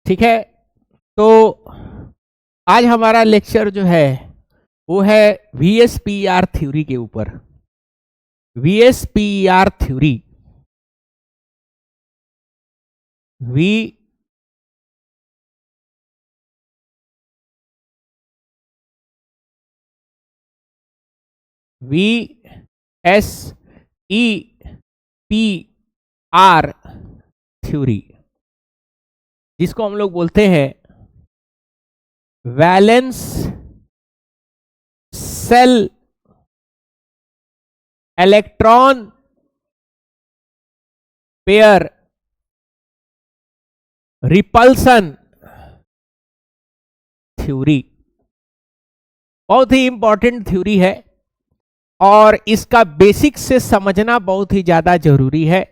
ठीक है, तो आज हमारा लेक्चर जो है वो है VSPR थ्योरी के ऊपर। VSPR थ्योरी, VSEPR थ्योरी, जिसको हम लोग बोलते हैं valence shell electron pair repulsion theory. बहुत ही इंपॉर्टेंट थ्योरी है और इसका बेसिक से समझना बहुत ही ज्यादा जरूरी है।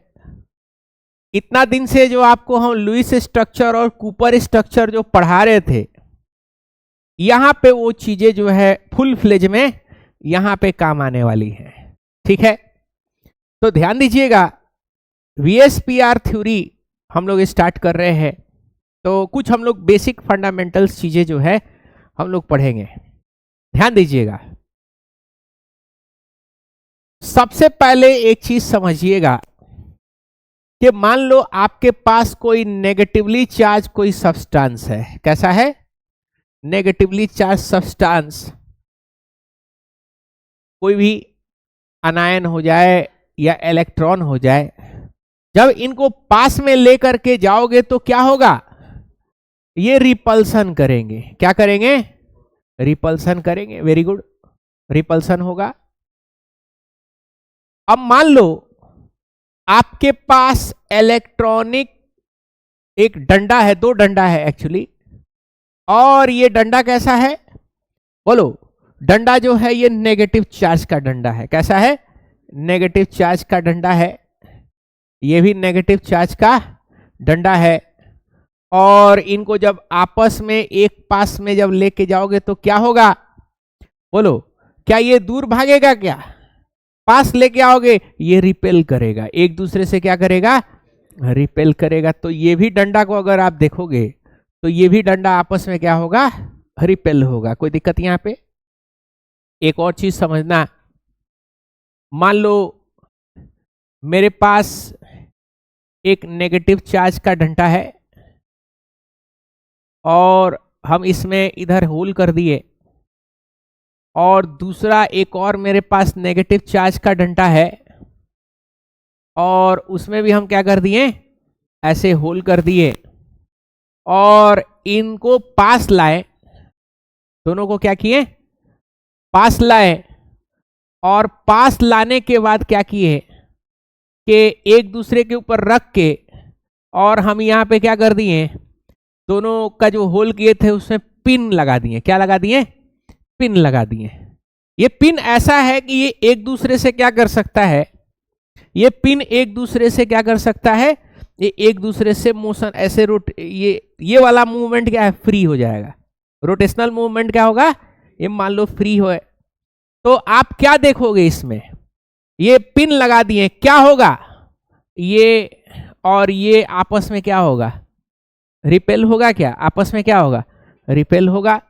इतना दिन से जो आपको हम लुईस स्ट्रक्चर और कूपर स्ट्रक्चर जो पढ़ा रहे थे, यहां पे वो चीजें जो है फुल फ्लेज में यहां पे काम आने वाली है। ठीक है, तो ध्यान दीजिएगा, VSPR थ्योरी हम लोग स्टार्ट कर रहे हैं, तो कुछ हम लोग बेसिक फंडामेंटल्स चीजें जो है हम लोग पढ़ेंगे। ध्यान दीजिएगा, सबसे पहले एक चीज समझिएगा कि मान लो आपके पास कोई नेगेटिवली चार्ज कोई सब्सटेंस है। कैसा है? नेगेटिवली चार्ज सब्सटेंस, कोई भी अनायन हो जाए या इलेक्ट्रॉन हो जाए, जब इनको पास में लेकर के जाओगे तो क्या होगा? ये रिपल्सन करेंगे। क्या करेंगे? रिपल्सन करेंगे। वेरी गुड, रिपल्सन होगा। अब मान लो आपके पास इलेक्ट्रॉनिक एक डंडा है, दो डंडा है एक्चुअली, और ये डंडा कैसा है? बोलो। डंडा जो है ये नेगेटिव चार्ज का डंडा है। कैसा है? नेगेटिव चार्ज का डंडा है। ये भी नेगेटिव चार्ज का डंडा है, और इनको जब आपस में एक पास में जब लेके जाओगे तो क्या होगा? बोलो, क्या ये दूर भागेगा? क्या पास लेके आओगे ये रिपेल करेगा, एक दूसरे से क्या करेगा? रिपेल करेगा। तो ये भी डंडा को अगर आप देखोगे तो ये भी डंडा आपस में क्या होगा? रिपेल होगा। कोई दिक्कत यहां पे? एक और चीज समझना, मान लो मेरे पास एक नेगेटिव चार्ज का डंडा है और हम इसमें इधर होल कर दिए, और दूसरा एक और मेरे पास नेगेटिव चार्ज का डंडा है और उसमें भी हम क्या कर दिए? ऐसे होल कर दिए, और इनको पास लाए। दोनों को क्या किए? पास लाए, और पास लाने के बाद क्या किए कि एक दूसरे के ऊपर रख के, और हम यहाँ पे क्या कर दिए? दोनों का जो होल किए थे उसमें पिन लगा दिए। क्या लगा दिए? पिन लगा दिए। ये पिन ऐसा है कि ये एक दूसरे से क्या कर सकता है? ये पिन एक दूसरे से क्या कर सकता है? ये एक दूसरे से मोशन ऐसे ये वाला मूवमेंट क्या है? फ्री हो जाएगा। रोटेशनल मूवमेंट क्या होगा? ये मान लो फ्री हो, तो आप क्या देखोगे इसमें? ये पिन लगा दिए, क्या होगा? ये और ये आपस में क्या होगा? रिपेल होगा। क्या आपस में क्या होगा? रिपेल होगा।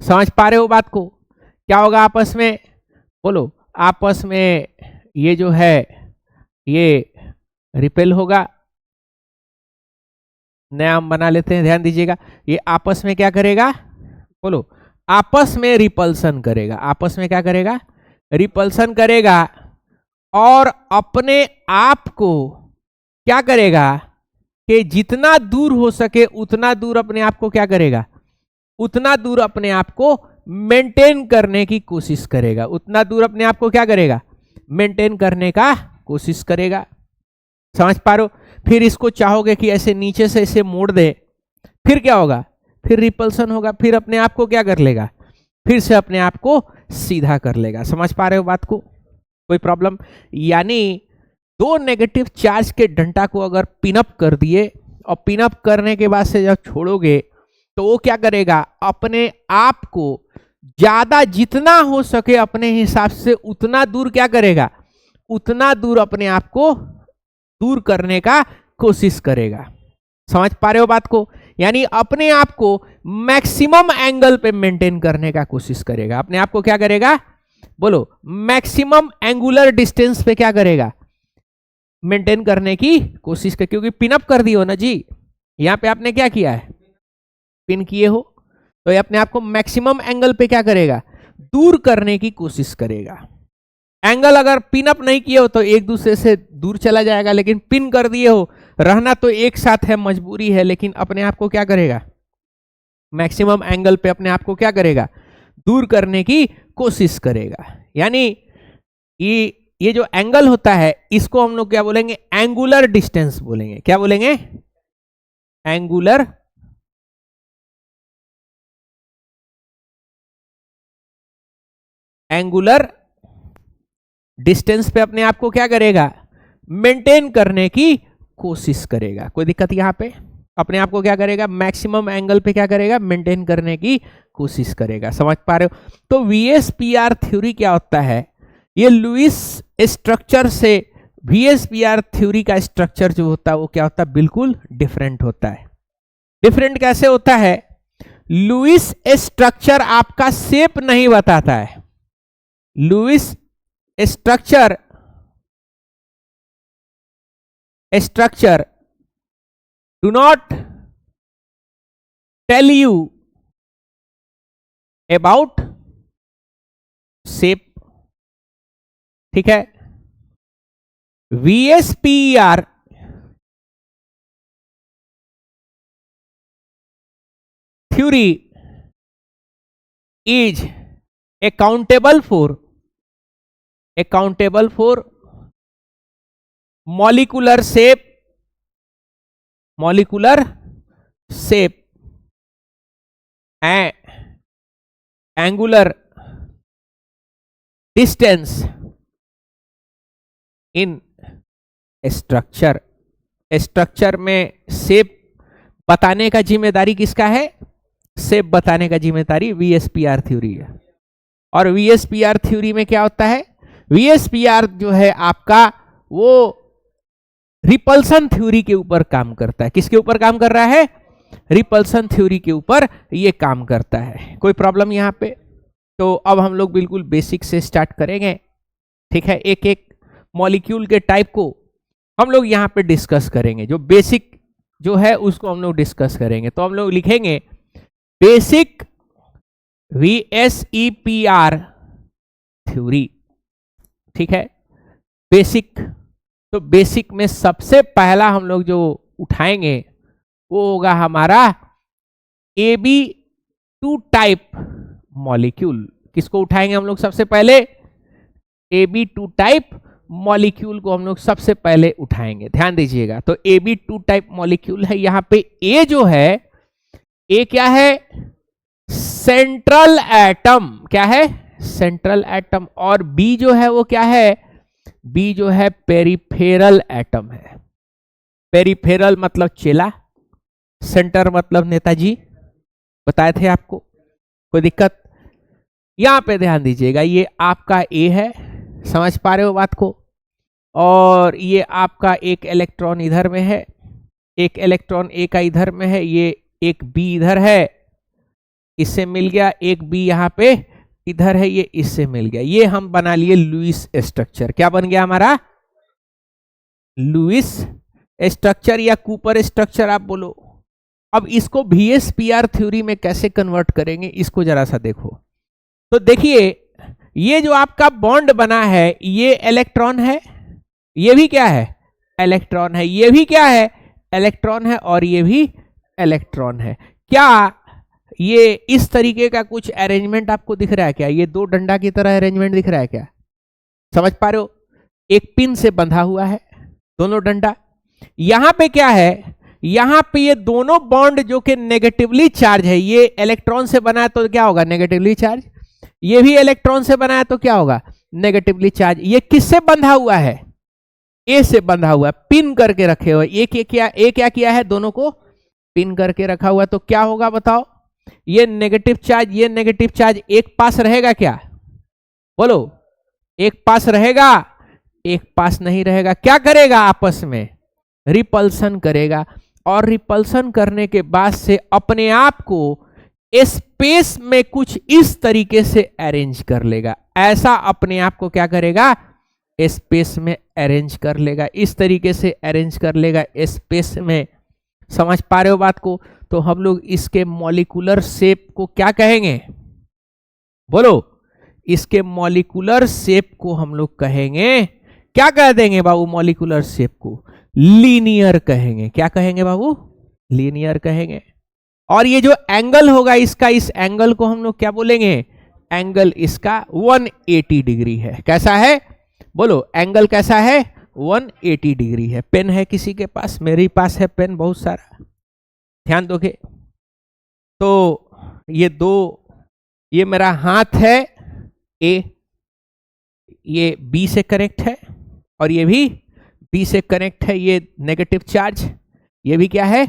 समझ पा रहे हो बात को? क्या होगा आपस में? बोलो। आपस में ये जो है ये रिपेल होगा। नया हम बना लेते हैं, ध्यान दीजिएगा। ये आपस में क्या करेगा? बोलो। आपस में रिपल्सन करेगा। आपस में क्या करेगा? रिपल्सन करेगा, और अपने आप को क्या करेगा कि जितना दूर हो सके उतना दूर अपने आप को क्या करेगा? उतना दूर अपने आप को मेंटेन करने की कोशिश करेगा। उतना दूर अपने आप को क्या करेगा? मेंटेन करने का कोशिश करेगा। समझ पा रहे हो? फिर इसको चाहोगे कि ऐसे नीचे से इसे मोड़ दे, फिर क्या होगा? फिर रिपल्सन होगा। फिर अपने आप को क्या कर लेगा? फिर से अपने आप को सीधा कर लेगा। समझ पा रहे हो बात को? कोई प्रॉब्लम? यानी दो नेगेटिव चार्ज के डंडा को अगर पिनअप कर दिए, और पिनअप करने के बाद से जब छोड़ोगे तो वो क्या करेगा? अपने आप को ज्यादा जितना हो सके अपने हिसाब से उतना दूर क्या करेगा? उतना दूर अपने आप को दूर करने का कोशिश करेगा। समझ पा रहे हो बात को? यानी अपने आप को मैक्सिमम एंगल पे मेंटेन करने का कोशिश करेगा। अपने आप को क्या करेगा, बोलो, मैक्सिमम एंगुलर डिस्टेंस पे क्या करेगा, मेंटेन करने की कोशिश कर, क्योंकि पिन अप कर दिए हो ना जी, यहां पे आपने क्या किया है, पिन किए हो, तो ये अपने आप को मैक्सिमम एंगल पे क्या करेगा, दूर करने की कोशिश करेगा। एंगल अगर पिन अप नहीं किए हो तो एक दूसरे से दूर चला जाएगा, लेकिन पिन कर दिए हो, रहना तो एक साथ है, मजबूरी है, लेकिन अपने आप को क्या करेगा, मैक्सिमम एंगल पे अपने आप को क्या करेगा, दूर करने की कोशिश करेगा। यानी ये जो एंगल होता है इसको हम लोग क्या बोलेंगे, एंगुलर डिस्टेंस बोलेंगे। क्या बोलेंगे, एंगुलर डिस्टेंस पे अपने आप को क्या करेगा, मेंटेन करने की कोशिश करेगा। कोई दिक्कत यहां पे, अपने आप को क्या करेगा, मैक्सिमम एंगल पे क्या करेगा, मेंटेन करने की कोशिश करेगा। समझ पा रहे हो? तो VSPR थ्योरी क्या होता है, ये लुईस स्ट्रक्चर से VSPR थ्योरी का स्ट्रक्चर जो होता है वो क्या होता है, बिल्कुल डिफरेंट होता है। डिफरेंट कैसे होता है, लुईस स्ट्रक्चर आपका शेप नहीं बताता है। Lewis structure do not tell you about shape, ठीक है। VSPR theory is accountable for molecular shape and angular distance in structure। Structure में शेप बताने का जिम्मेदारी किसका है, शेप बताने का जिम्मेदारी VSPR थ्योरी है। और VSPR थ्योरी में क्या होता है, VSPR जो है आपका वो रिपल्सन थ्योरी के ऊपर काम करता है। किसके ऊपर काम कर रहा है, रिपल्सन थ्योरी के ऊपर ये काम करता है। कोई प्रॉब्लम यहां पे? तो अब हम लोग बिल्कुल बेसिक से स्टार्ट करेंगे, ठीक है। एक एक मॉलिक्यूल के टाइप को हम लोग यहाँ पे डिस्कस करेंगे। जो बेसिक जो है उसको हम लोग डिस्कस करेंगे। तो हम लोग लिखेंगे बेसिक VSEPR थ्योरी, ठीक है। बेसिक, तो बेसिक में सबसे पहला हम लोग जो उठाएंगे वो होगा हमारा AB2 टाइप मॉलिक्यूल। किसको उठाएंगे हम लोग सबसे पहले, AB2 टाइप मॉलिक्यूल को हम लोग सबसे पहले उठाएंगे। ध्यान दीजिएगा, तो AB2 टाइप मॉलिक्यूल है। यहां पे A जो है, A क्या है, सेंट्रल एटम। क्या है, सेंट्रल एटम। और B जो है वो क्या है, B जो है पेरिफेरल एटम है। पेरिफेरल मतलब चेला, सेंटर मतलब नेताजी, बताए थे आपको। कोई दिक्कत? यहां पे ध्यान दीजिएगा, ये आपका A है, समझ पा रहे हो बात को। और ये आपका एक इलेक्ट्रॉन इधर में है, एक इलेक्ट्रॉन A का इधर में है, ये एक B इधर है, इससे मिल गया। एक B यहाँ पे इधर है, ये इससे मिल गया। ये हम बना लिए लुईस स्ट्रक्चर। क्या बन गया हमारा, लुईस स्ट्रक्चर या कूपर स्ट्रक्चर आप बोलो। अब इसको VSPR थ्योरी में कैसे कन्वर्ट करेंगे, इसको जरा सा देखो। तो देखिए, ये जो आपका बॉन्ड बना है ये इलेक्ट्रॉन है, ये भी क्या है, इलेक्ट्रॉन है, ये भी क्या है, इलेक्ट्रॉन है, और ये भी इलेक्ट्रॉन है। क्या ये इस तरीके का कुछ अरेंजमेंट आपको दिख रहा है क्या, ये दो डंडा की तरह अरेंजमेंट दिख रहा है क्या, समझ पा रहे हो? एक पिन से बंधा हुआ है दोनों डंडा। यहां पे क्या है, यहां पे ये दोनों बॉन्ड जो कि नेगेटिवली चार्ज है, ये इलेक्ट्रॉन से बना है तो क्या होगा, नेगेटिवली चार्ज। ये भी इलेक्ट्रॉन से बना है तो क्या होगा, नेगेटिवली चार्ज। ये किससे बंधा हुआ है, ए से बंधा हुआ है, पिन करके रखे हुए। ए क्या किया है, दोनों को पिन करके रखा हुआ है। तो क्या होगा बताओ, ये नेगेटिव चार्ज, ये नेगेटिव चार्ज एक पास रहेगा क्या, बोलो, एक पास रहेगा, एक पास नहीं रहेगा। क्या करेगा, आपस में रिपल्सन करेगा। और रिपल्सन करने के बाद से अपने आप को स्पेस में कुछ इस तरीके से अरेंज कर लेगा। ऐसा अपने आप को क्या करेगा, स्पेस में अरेंज कर लेगा, इस तरीके से अरेंज कर लेगा स्पेस में। समझ पा रहे हो बात को? तो हम लोग इसके मॉलिक्यूलर शेप को क्या कहेंगे, बोलो? इसके मॉलिक्यूलर शेप को हम लोग कहेंगे, क्या कह देंगे बाबू? मॉलिक्यूलर शेप को लीनियर कहेंगे। क्या कहेंगे बाबू? लीनियर कहेंगे। और ये जो एंगल होगा इसका, इस एंगल को हम लोग क्या बोलेंगे? एंगल इसका 180 डिग्री है। कैसा है बोलो? एंगल कैसा है? 180 डिग्री है। पेन है किसी के पास? मेरे पास है पेन बहुत सारा, ध्यान दोगे तो ये दो, ये मेरा हाथ है ए, ये बी से कनेक्ट है और ये भी बी से कनेक्ट है। ये नेगेटिव चार्ज, ये भी क्या है?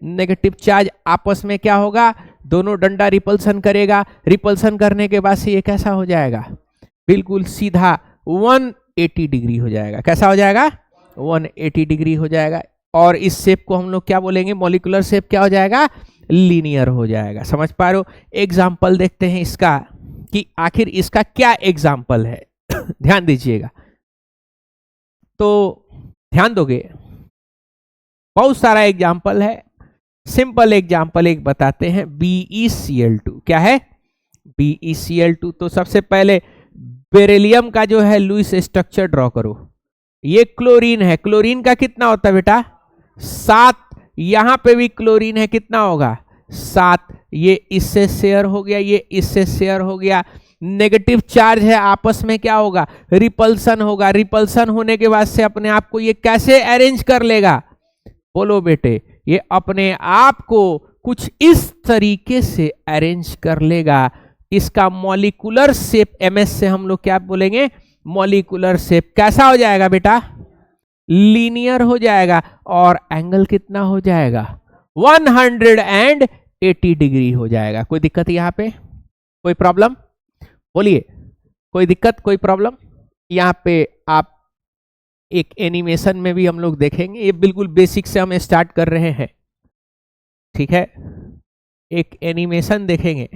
Negative charge. आपस में क्या होगा? दोनों डंडा रिपल्सन करेगा। रिपल्सन करने के बाद से ये कैसा हो जाएगा? बिल्कुल सीधा 180 डिग्री हो जाएगा। कैसा हो जाएगा? 180 डिग्री हो जाएगा। और इस शेप को हम लोग क्या बोलेंगे? मॉलिक्यूलर शेप क्या हो जाएगा? लीनियर हो जाएगा। समझ पा रहे हो? एग्जाम्पल देखते हैं इसका कि आखिर इसका क्या एग्जाम्पल है। ध्यान दीजिएगा, तो ध्यान दोगे, बहुत सारा एग्जाम्पल है। सिंपल एग्जाम्पल एक बताते हैं, BeCl2। क्या है? BeCl2। तो सबसे पहले बेरिलियम का जो है लुईस स्ट्रक्चर ड्रॉ करो। ये क्लोरीन है। क्लोरीन का कितना होता है बेटा? 7। यहां पे भी क्लोरीन है, कितना होगा? 7। ये इससे शेयर हो गया, ये इससे शेयर हो गया। नेगेटिव चार्ज है, आपस में क्या होगा? रिपल्सन होगा। रिपल्सन होने के बाद से अपने आप को ये कैसे अरेंज कर लेगा? बोलो बेटे, ये अपने आप को कुछ इस तरीके से अरेंज कर लेगा। इसका मॉलिक्यूलर शेप MS से हम लोग क्या बोलेंगे? मॉलिक्यूलर शेप कैसा हो जाएगा बेटा? लीनियर हो जाएगा। और एंगल कितना हो जाएगा? 180 डिग्री हो जाएगा। कोई दिक्कत यहां पे? कोई प्रॉब्लम? बोलिए, कोई दिक्कत, कोई प्रॉब्लम? यहां पे आप एक एनिमेशन में भी हम लोग देखेंगे। ये बिल्कुल बेसिक से हम स्टार्ट कर रहे हैं, ठीक है? एक एनिमेशन देखेंगे।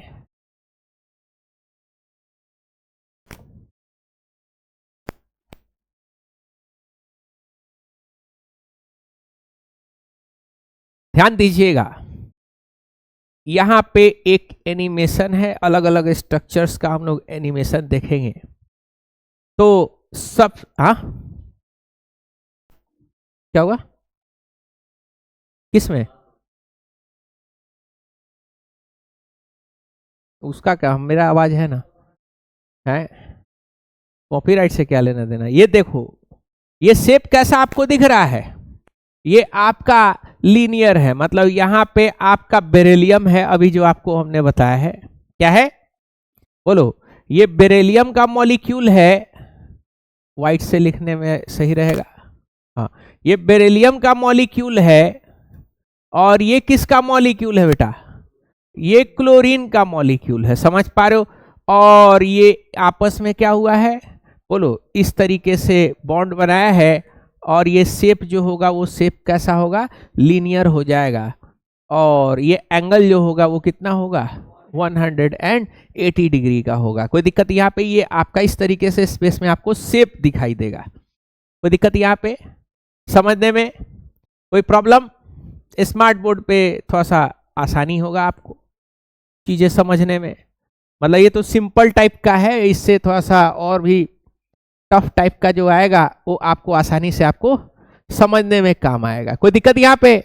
ध्यान दीजिएगा, यहां पे एक एनिमेशन है, अलग अलग स्ट्रक्चर्स का हम लोग एनिमेशन देखेंगे। तो सब, हाँ क्या हुआ? किसमें? उसका क्या, मेरा आवाज है ना, है कॉपीराइट से क्या लेना देना? ये देखो, ये शेप कैसा आपको दिख रहा है? ये आपका लीनियर है, मतलब यहां पे आपका बेरिलियम है, अभी जो आपको हमने बताया है। क्या है बोलो? ये बेरिलियम का मॉलिक्यूल है। व्हाइट से लिखने में सही रहेगा। हाँ, ये बेरिलियम का मॉलिक्यूल है। और ये किसका मॉलिक्यूल है बेटा? ये क्लोरीन का मॉलिक्यूल है। समझ पा रहे हो? और ये आपस में क्या हुआ है बोलो? इस तरीके से बॉन्ड बनाया है। और ये शेप जो होगा वो शेप कैसा होगा? लीनियर हो जाएगा। और ये एंगल जो होगा वो कितना होगा? 180 डिग्री का होगा। कोई दिक्कत यहाँ पे? ये आपका इस तरीके से स्पेस में आपको शेप दिखाई देगा। कोई दिक्कत यहाँ पे समझने में? कोई प्रॉब्लम? स्मार्ट बोर्ड पे थोड़ा सा आसानी होगा आपको चीजें समझने में। मतलब ये तो सिंपल टाइप का है, इससे थोड़ा सा और भी टफ टाइप का जो आएगा वो आपको आसानी से आपको समझने में काम आएगा। कोई दिक्कत यहाँ पे?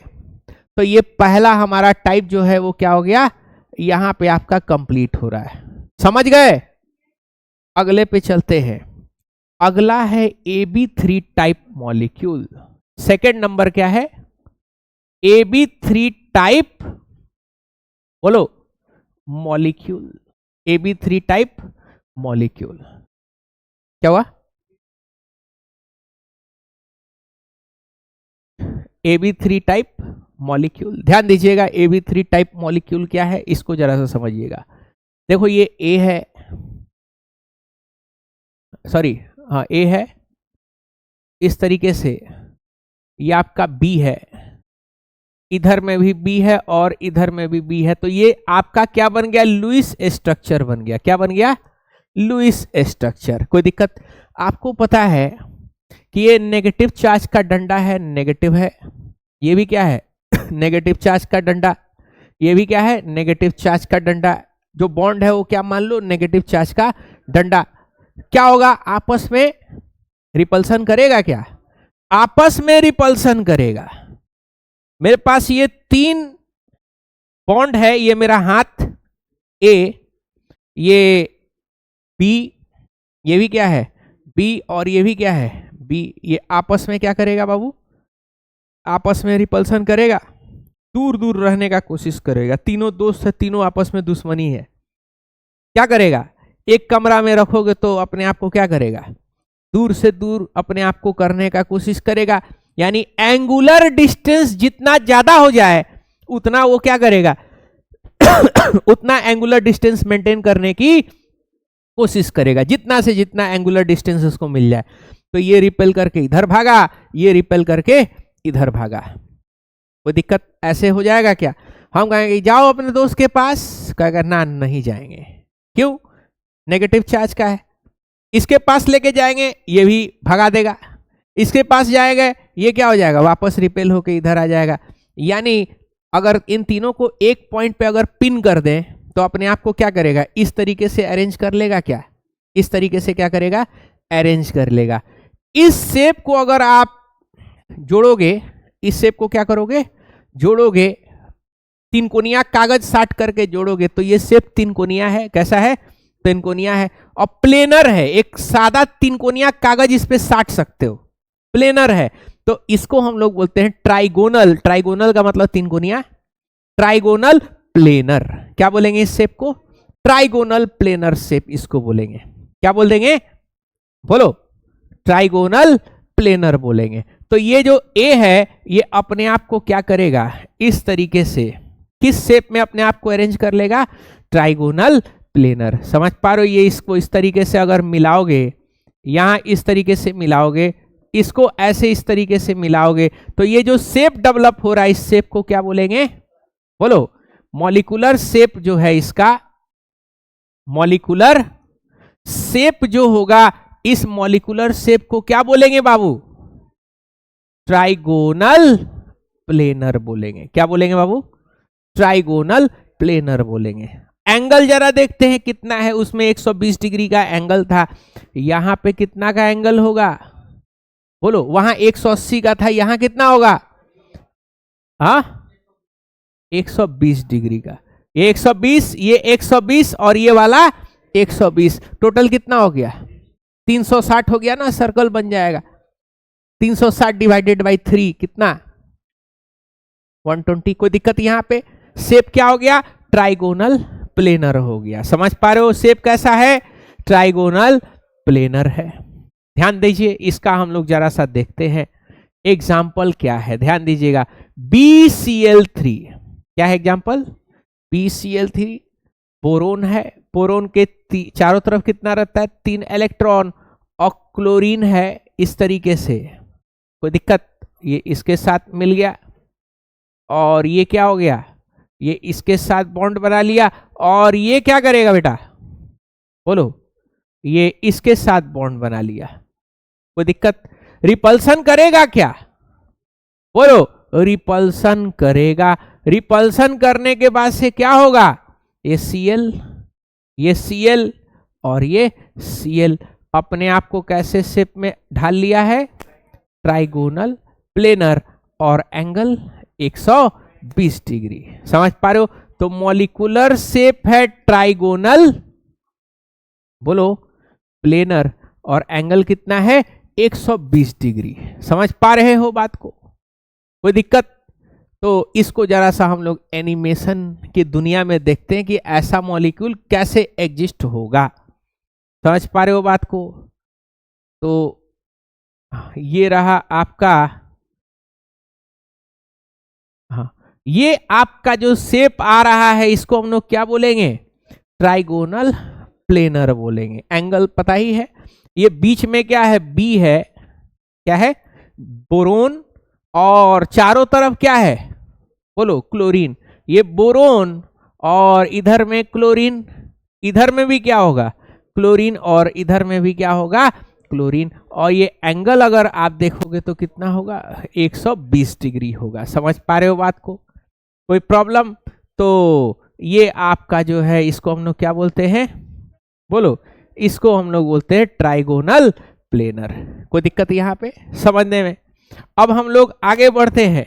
तो ये पहला हमारा टाइप जो है वो क्या हो गया? यहाँ पे आपका कंप्लीट हो रहा है। समझ गए? अगले पे चलते हैं। अगला है AB3 type molecule. Second number क्या है? AB3 टाइप बोलो मॉलिक्यूल। AB3 type molecule. क्या हुआ? AB3 type molecule. ध्यान दीजिएगा, AB3 टाइप मॉलिक्यूल क्या है इसको जरा सा समझिएगा। देखो ये A है, सॉरी हाँ A है, इस तरीके से। ये आपका B है, इधर में भी बी है और इधर में भी बी है, तो ये आपका क्या बन गया, लुईस स्ट्रक्चर बन गया। क्या बन गया, लुईस स्ट्रक्चर। कोई दिक्कत? आपको पता है कि ये नेगेटिव चार्ज का डंडा है, नेगेटिव है, ये भी क्या है नेगेटिव चार्ज का डंडा, ये भी क्या है, नेगेटिव चार्ज का डंडा। जो बॉन्ड है वो क्या मान लो, नेगेटिव चार्ज का डंडा। क्या होगा, आपस में रिपल्सन करेगा, क्या आपस में रिपल्सन करेगा। मेरे पास ये 3 बॉन्ड है, ये मेरा हाथ ए, ये बी, ये भी क्या है बी, और ये भी क्या है बी। ये आपस में क्या करेगा बाबू, आपस में रिपल्सन करेगा, दूर दूर रहने का कोशिश करेगा। तीनों दोस्त है, तीनों आपस में दुश्मनी है। क्या करेगा, एक कमरा में रखोगे तो अपने आप को क्या करेगा, दूर से दूर अपने आप को करने का कोशिश करेगा। यानी एंगुलर डिस्टेंस जितना ज्यादा हो जाए उतना वो क्या करेगा उतना एंगुलर डिस्टेंस मेंटेन करने की कोशिश करेगा, जितना से जितना एंगुलर डिस्टेंस उसको मिल जाए। तो ये रिपेल करके इधर भागा, ये रिपेल करके इधर भागा। कोई दिक्कत? ऐसे हो जाएगा क्या? हम कहेंगे जाओ अपने दोस्त के पास, कहेगा ना नहीं जाएंगे। क्यों? नेगेटिव चार्ज का है। इसके पास लेके जाएंगे, ये भी भगा देगा। इसके पास जाएगा, ये क्या हो जाएगा, वापस रिपेल होके इधर आ जाएगा। यानी अगर इन तीनों को एक पॉइंट पे अगर पिन कर दें तो अपने आप को क्या करेगा, इस तरीके से अरेंज कर लेगा। क्या इस तरीके से क्या करेगा, अरेंज कर लेगा। इस शेप को अगर आप जोड़ोगे, इस शेप को क्या करोगे, जोड़ोगे, तीन कोनिया कागज साट करके जोड़ोगे तो ये शेप तीन कोनिया है। कैसा है, तीन कोनिया है और प्लेनर है। एक सादा तीन कोनिया कागज इस पे साट सकते हो, प्लेनर है। तो इसको हम लोग बोलते हैं ट्राइगोनल। ट्राइगोनल का मतलब तीन कोनिया, ट्राइगोनल प्लेनर। क्या बोलेंगे इस शेप को, ट्राइगोनल प्लेनर शेप इसको बोलेंगे। क्या बोल देंगे, बोलो, ट्राइगोनल प्लेनर बोलेंगे। तो ये जो ए है ये अपने आप को क्या करेगा, इस तरीके से किस शेप में अपने आप को अरेंज कर लेगा, ट्राइगोनल प्लेनर। समझ पा रहे हो? ये इसको इस तरीके से अगर मिलाओगे, यहां इस तरीके से मिलाओगे, इसको ऐसे इस तरीके से मिलाओगे तो ये जो शेप डेवलप हो रहा है इस शेप को क्या बोलेंगे, बोलो, मॉलिक्यूलर शेप जो है इसका, मॉलिक्यूलर शेप जो होगा इस मॉलिक्यूलर शेप को क्या बोलेंगे बाबू, ट्राइगोनल प्लेनर बोलेंगे। क्या बोलेंगे बाबू, ट्राइगोनल प्लेनर बोलेंगे। एंगल जरा देखते हैं कितना है, उसमें 120 डिग्री का एंगल था, यहां पे कितना का एंगल होगा, बोलो, वहां 180 का था, यहां कितना होगा, हाँ 120 डिग्री का। ये 120, ये 120 और ये वाला 120, टोटल कितना हो गया, 360 हो गया ना, सर्कल बन जाएगा। 360 डिवाइडेड बाई 3 कितना, 120। कोई दिक्कत यहां पे? शेप क्या हो गया, ट्राइगोनल प्लेनर हो गया। समझ पा रहे हो शेप कैसा है, ट्राइगोनल प्लेनर है। ध्यान दीजिए, इसका हम लोग जरा सा देखते हैं एग्जाम्पल क्या है, ध्यान दीजिएगा। BCl3 क्या है एग्जाम्पल, BCl3 बोरोन है। बोरोन के चारों तरफ कितना रहता है, 3 इलेक्ट्रॉन, और क्लोरीन है इस तरीके से। कोई दिक्कत? ये इसके साथ मिल गया और ये क्या हो गया, ये इसके साथ बॉन्ड बना लिया, और ये क्या करेगा बेटा, बोलो, ये इसके साथ बॉन्ड बना लिया। कोई दिक्कत? रिपल्सन करेगा क्या, बोलो, रिपल्सन करेगा। रिपल्सन करने के बाद से क्या होगा, ये Cl, ये Cl और ये Cl अपने आप को कैसे शेप में ढाल लिया है, ट्राइगोनल प्लेनर, और एंगल 120 डिग्री। समझ पा रहे हो? तो मॉलिक्यूलर शेप है ट्राइगोनल, बोलो, प्लेनर, और एंगल कितना है, 120 डिग्री। समझ पा रहे हो बात को? कोई दिक्कत? तो इसको जरा सा हम लोग एनिमेशन की दुनिया में देखते हैं कि ऐसा मॉलिक्यूल कैसे एग्जिस्ट होगा। समझ पा रहे हो बात को? तो ये रहा आपका, हाँ, ये आपका जो शेप आ रहा है इसको हम लोग क्या बोलेंगे, ट्राइगोनल प्लेनर बोलेंगे। एंगल पता ही है। ये बीच में क्या है, बी है, क्या है, बोरोन, और चारों तरफ क्या है, बोलो क्लोरीन, ये बोरोन और इधर में क्लोरीन, इधर में भी क्या होगा क्लोरीन और इधर में भी क्या होगा क्लोरीन, और ये एंगल अगर आप देखोगे तो कितना होगा 120 डिग्री होगा। समझ पा रहे हो बात को? कोई प्रॉब्लम? तो ये आपका जो है इसको हम लोग क्या बोलते हैं, बोलो, इसको हम लोग बोलते हैं ट्राइगोनल प्लेनर। कोई दिक्कत यहां पे समझने में? अब हम लोग आगे बढ़ते हैं,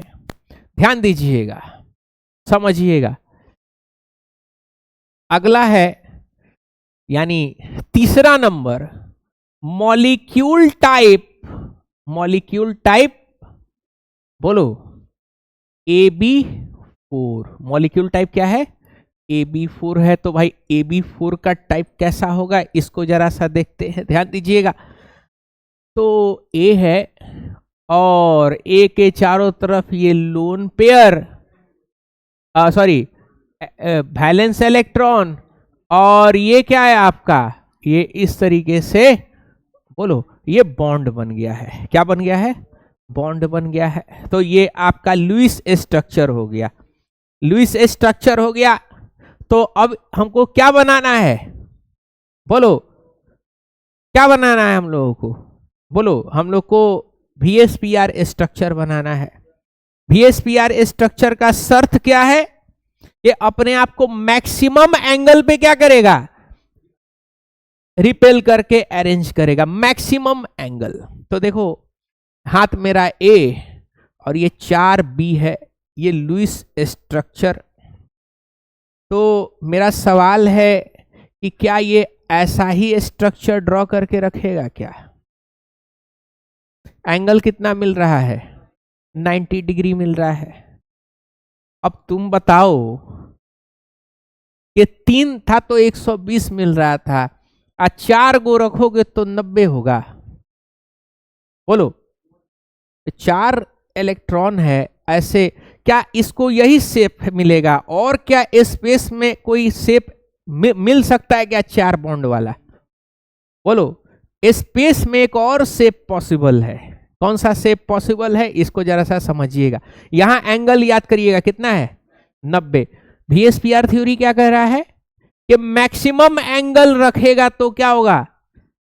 ध्यान दीजिएगा, समझिएगा। अगला है यानी तीसरा number, molecule type. Molecule type बोलो AB4। मॉलिक्यूल टाइप क्या है? AB4 है। तो भाई AB4 का टाइप कैसा होगा, इसको जरा सा देखते हैं, ध्यान दीजिएगा। तो A है और A के चारों तरफ ये lone pair, sorry valence electron, और ये क्या है आपका, ये इस तरीके से बोलो ये बॉन्ड बन गया है। क्या बन गया है? बॉन्ड बन गया है। तो ये आपका लुईस स्ट्रक्चर हो गया, लुईस स्ट्रक्चर हो गया। तो अब हमको क्या बनाना है, बोलो क्या बनाना है हम लोगों को, बोलो हम लोग को VSPR स्ट्रक्चर बनाना है। VSPR स्ट्रक्चर का शर्त क्या है? ये अपने आप को मैक्सिमम एंगल पे क्या करेगा, रिपेल करके अरेंज करेगा, मैक्सिमम एंगल। तो देखो हाथ मेरा A और ये 4B है, ये लुईस स्ट्रक्चर। तो मेरा सवाल है कि क्या ये ऐसा ही स्ट्रक्चर ड्रॉ करके रखेगा क्या? एंगल कितना मिल रहा है? 90 डिग्री मिल रहा है। अब तुम बताओ, ये 3 था तो 120 मिल रहा था, 4 गो रखोगे तो 90 होगा। बोलो 4 इलेक्ट्रॉन है ऐसे, क्या इसको यही शेप मिलेगा? और क्या स्पेस में कोई शेप मिल सकता है क्या 4 बॉन्ड वाला? बोलो स्पेस में एक और शेप पॉसिबल है। कौन सा शेप पॉसिबल है, इसको जरा सा समझिएगा। यहां एंगल याद करिएगा कितना है, 90। VSPR थ्योरी क्या कह रहा है कि मैक्सिमम एंगल रखेगा तो क्या होगा,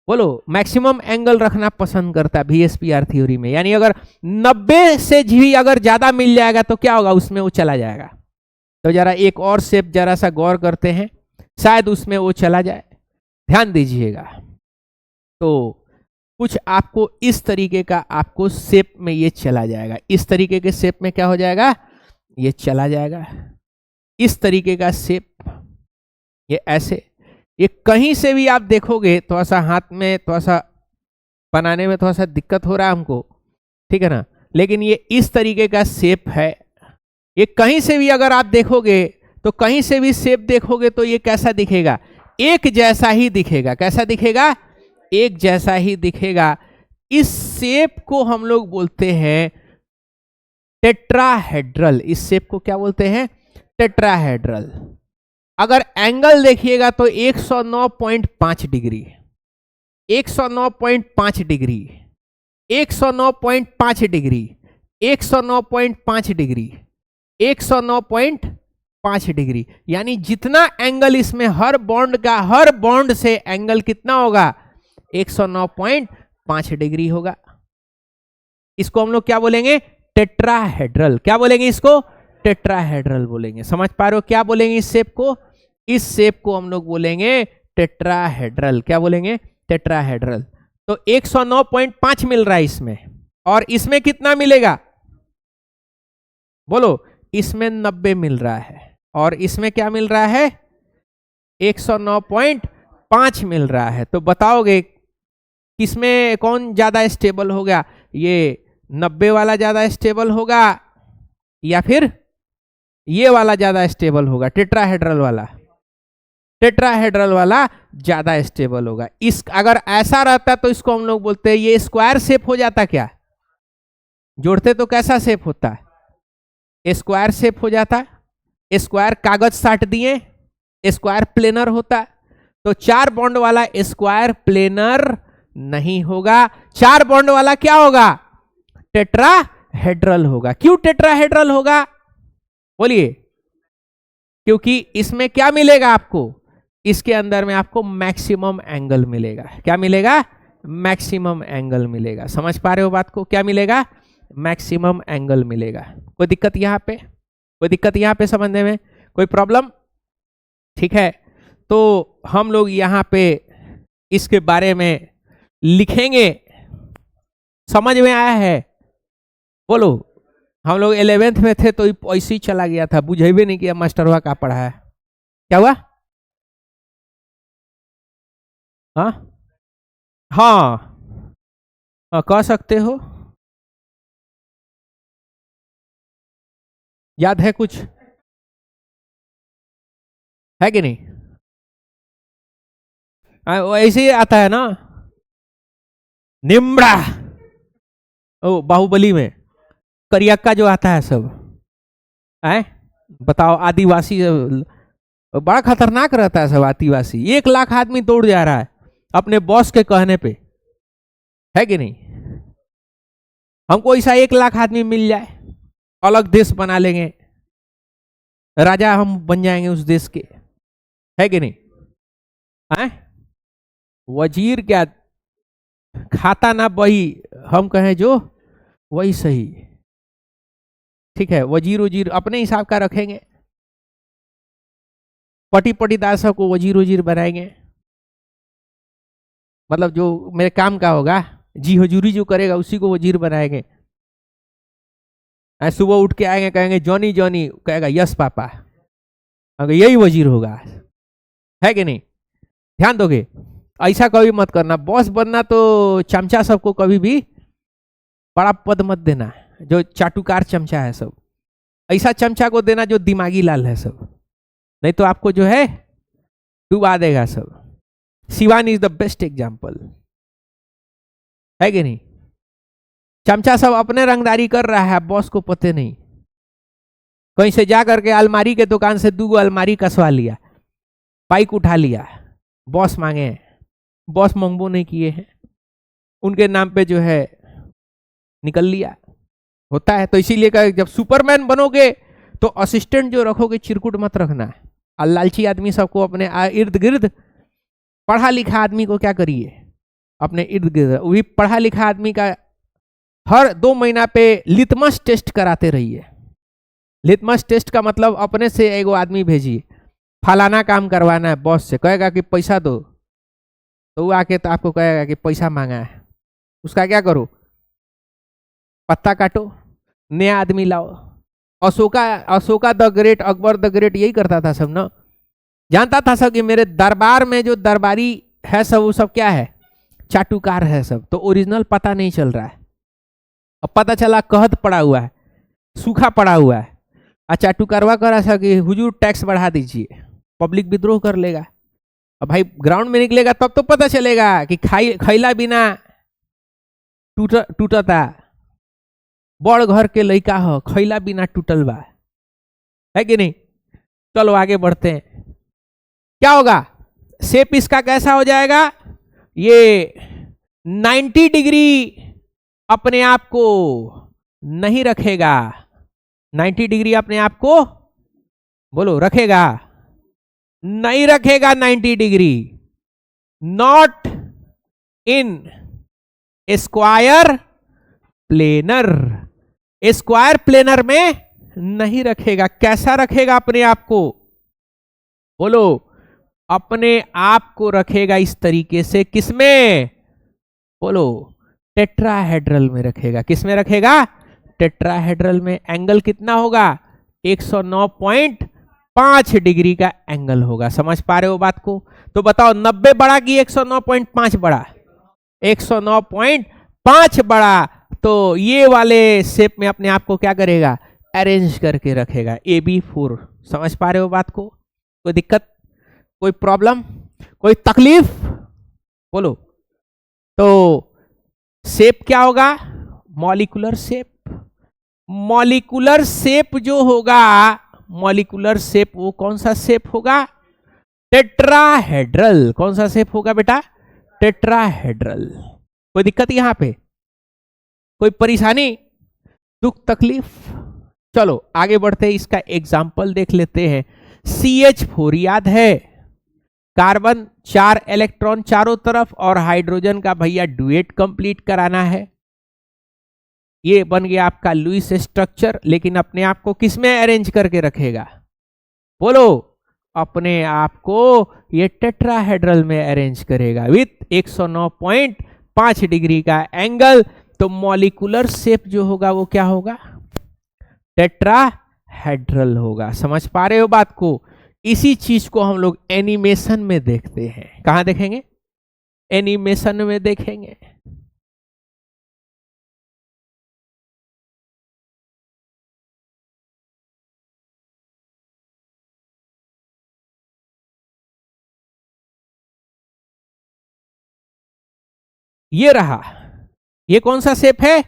बोलो मैक्सिमम एंगल रखना पसंद करता है VSPR थ्योरी में। यानी अगर 90 से भी अगर ज्यादा मिल जाएगा तो क्या होगा, उसमें वो चला जाएगा। तो जरा एक और शेप जरा सा गौर करते हैं, शायद उसमें वो चला जाए, ध्यान दीजिएगा। तो कुछ आपको इस तरीके का आपको शेप में ये चला जाएगा, इस तरीके के शेप में क्या हो जाएगा, ये चला जाएगा, इस तरीके का शेप, ये ऐसे। ये कहीं से भी आप देखोगे थोड़ा सा हाथ में थोड़ा सा बनाने में थोड़ा सा दिक्कत हो रहा है हमको, ठीक है ना, लेकिन ये इस तरीके का शेप है। ये कहीं से भी अगर आप देखोगे तो कहीं से भी शेप देखोगे तो ये कैसा दिखेगा, एक जैसा ही दिखेगा। कैसा दिखेगा, एक जैसा ही दिखेगा। इस शेप को हम लोग बोलते हैं टेट्राहेड्रल। इस शेप को क्या बोलते हैं, टेट्राहेड्रल। अगर एंगल देखिएगा तो 109.5 degree, 109.5 degree, 109.5 degree, 109.5 degree, 109.5 degree. यानी जितना एंगल इसमें हर बॉन्ड का, हर बॉन्ड से एंगल कितना होगा, 109.5 डिग्री होगा। इसको हम लोग क्या बोलेंगे, टेट्राहेड्रल। क्या बोलेंगे इसको, टेट्राहेड्रल बोलेंगे। समझ पा रहे हो क्या बोलेंगे इस शेप को, इस शेप को हम लोग बोलेंगे टेट्राहेड्रल। क्या बोलेंगे, टेट्राहेड्रल। तो 109.5 मिल रहा है इसमें, और इसमें कितना मिलेगा, बोलो, इसमें 90 मिल रहा है, और इसमें क्या मिल रहा है, 109.5 मिल रहा है। तो बताओगे किसमें कौन ज्यादा स्टेबल होगा, ये 90 वाला ज्यादा स्टेबल होगा या फिर ये वाला ज्यादा स्टेबल होगा, टेट्राहेड्रल वाला? टेट्राहेड्रल वाला ज्यादा स्टेबल होगा। इस अगर ऐसा रहता तो इसको हम लोग बोलते हैं ये स्क्वायर शेप हो जाता। क्या जोड़ते तो कैसा शेप होता, स्क्वायर शेप हो जाता। स्क्वायर कागज साट दिए, स्क्वायर प्लेनर होता। तो 4 बॉन्ड वाला स्क्वायर प्लेनर नहीं होगा, 4 बॉन्ड वाला क्या होगा, टेट्राहेड्रल होगा। क्यों टेट्राहेड्रल होगा, बोलिए, क्योंकि इसमें क्या मिलेगा आपको, इसके अंदर में आपको मैक्सिमम एंगल मिलेगा। क्या मिलेगा? मैक्सिमम एंगल मिलेगा। समझ पा रहे हो बात को? क्या मिलेगा? मैक्सिमम एंगल मिलेगा। कोई दिक्कत यहां पे? कोई दिक्कत यहां पे समझने में? कोई प्रॉब्लम? ठीक है, तो हम लोग यहां पे इसके बारे में लिखेंगे। समझ में आया है? बोलो। हम लोग 11th में थे तो ऐसे ही चला गया था, बुझे भी नहीं किया मास्टरवा का पढ़ा है। क्या हुआ? हाँ हाँ, कह सकते हो। याद है कुछ? है कि नहीं? ऐसे ही आता है ना, निम्बड़ा। ओ बाहुबली में करियक्का जो आता है सब है, बताओ। आदिवासी बड़ा खतरनाक रहता है सब आदिवासी। 1 लाख आदमी दौड़ जा रहा है अपने बॉस के कहने पे, है कि नहीं? हमको ऐसा 1 लाख आदमी मिल जाए, अलग देश बना लेंगे, राजा हम बन जाएंगे उस देश के, है कि नहीं? है? वजीर क्या, खाता ना बही, हम कहें जो वही सही। ठीक है, वजीर वजीर अपने हिसाब का रखेंगे, पटी पटीदार सबको वजीर वजीर बनाएंगे। मतलब जो मेरे काम का होगा, जी हजूरी जो करेगा उसी को वजीर बनाएंगे। सुबह उठ के आएंगे, कहेंगे जॉनी जॉनी, कहेगा यस पापा, अगर यही वजीर होगा, है कि नहीं? ध्यान दोगे? ऐसा कभी मत करना। बॉस बनना तो चमचा सबको कभी भी बड़ा पद मत देना, जो चाटुकार चमचा है सब। ऐसा चमचा को देना जो दिमागी लाल है सब, नहीं तो आपको जो है डुबा देगा सब। Shivani is the best example, है कि नहीं? चमचा सब अपने रंगदारी कर रहा है, बॉस को पते नहीं। कहीं से जा करके अलमारी के दुकान से 2 अलमारी कसवा लिया, बाइक उठा लिया, बॉस मांगे हैं, बॉस मंगबो नहीं किए हैं, उनके नाम पे जो है निकल लिया। होता है। तो इसीलिए कहा जब सुपरमैन बनोगे तो असिस्टेंट जो रखोगे चिरकुट मत रखना है। और लालची आदमी सबको अपने इर्द गिर्द, पढ़ा लिखा आदमी को क्या करिए अपने इर्द गिर्द, वही पढ़ा लिखा आदमी का हर 2 महीना पे लिटमस टेस्ट कराते रहिए। लिटमस टेस्ट का मतलब अपने से एगो आदमी भेजिए, फलाना काम करवाना है, बॉस से कहेगा कि पैसा दो, तो वो आके तो आपको कहेगा कि पैसा मांगा है, उसका क्या करो? पत्ता काटो, नया आदमी लाओ। Ashoka the great, Akbar the great यही करता था सब ना। जानता था सब कि मेरे दरबार में जो दरबारी है सब, वो सब क्या है? चाटुकार है सब। तो ओरिजिनल पता नहीं चल रहा है, अब पता चला कहत पड़ा हुआ है, सूखा पड़ा हुआ है। चाटुकारवा करा था कि हुजूर टैक्स बढ़ा दीजिए, पब्लिक विद्रोह कर लेगा। अब भाई ग्राउंड में निकलेगा तब तो पता चलेगा कि खैला बिना टूटता, बड़ घर के लड़का हो, खैला बिना टूटल बा, है कि नहीं? चलो आगे बढ़ते हैं। क्या होगा? शेप इसका कैसा हो जाएगा? ये 90 डिग्री अपने आप को नहीं रखेगा। 90 डिग्री अपने आप को, बोलो, रखेगा? नहीं रखेगा 90 degree. Not in square planar. Square planar में नहीं रखेगा। कैसा रखेगा अपने आप को? बोलो, अपने आप को रखेगा इस तरीके से। किसमें? बोलो, टेट्राहेड्रल में रखेगा। किसमें रखेगा? टेट्राहेड्रल में। एंगल कितना होगा? 109.5 डिग्री का एंगल होगा। समझ पा रहे हो बात को? तो बताओ 90 बड़ा कि 109.5 बड़ा? 109.5 बड़ा। तो ये वाले शेप में अपने आप को क्या करेगा? अरेंज करके रखेगा। AB4। समझ पा रहे हो बात को? कोई दिक्कत, कोई प्रॉब्लम, कोई तकलीफ? बोलो। तो शेप क्या होगा? Molecular shape. मॉलिक्यूलर शेप जो होगा, मॉलिक्यूलर शेप वो कौन सा शेप होगा? टेट्राहेड्रल। कौन सा शेप होगा बेटा? टेट्राहेड्रल। कोई दिक्कत यहां पे? कोई परेशानी, दुख, तकलीफ? चलो आगे बढ़ते हैं, इसका एग्जाम्पल देख लेते हैं। CH4 याद है, कार्बन 4 इलेक्ट्रॉन चारों तरफ और हाइड्रोजन का भैया डुएट कंप्लीट कराना है। ये बन गया आपका लुईस स्ट्रक्चर, लेकिन अपने आप को किसमें अरेंज करके रखेगा? बोलो, अपने आप को ये टेट्राहेड्रल में अरेंज करेगा विथ 109.5 डिग्री का एंगल। तो मॉलिक्यूलर शेप जो होगा वो क्या होगा? टेट्राहेड्रल होगा। समझ पा रहे हो बात को? इसी चीज को हम लोग एनिमेशन में देखते हैं। कहां देखेंगे? एनिमेशन में देखेंगे। ये रहा, ये कौन सा शेप है?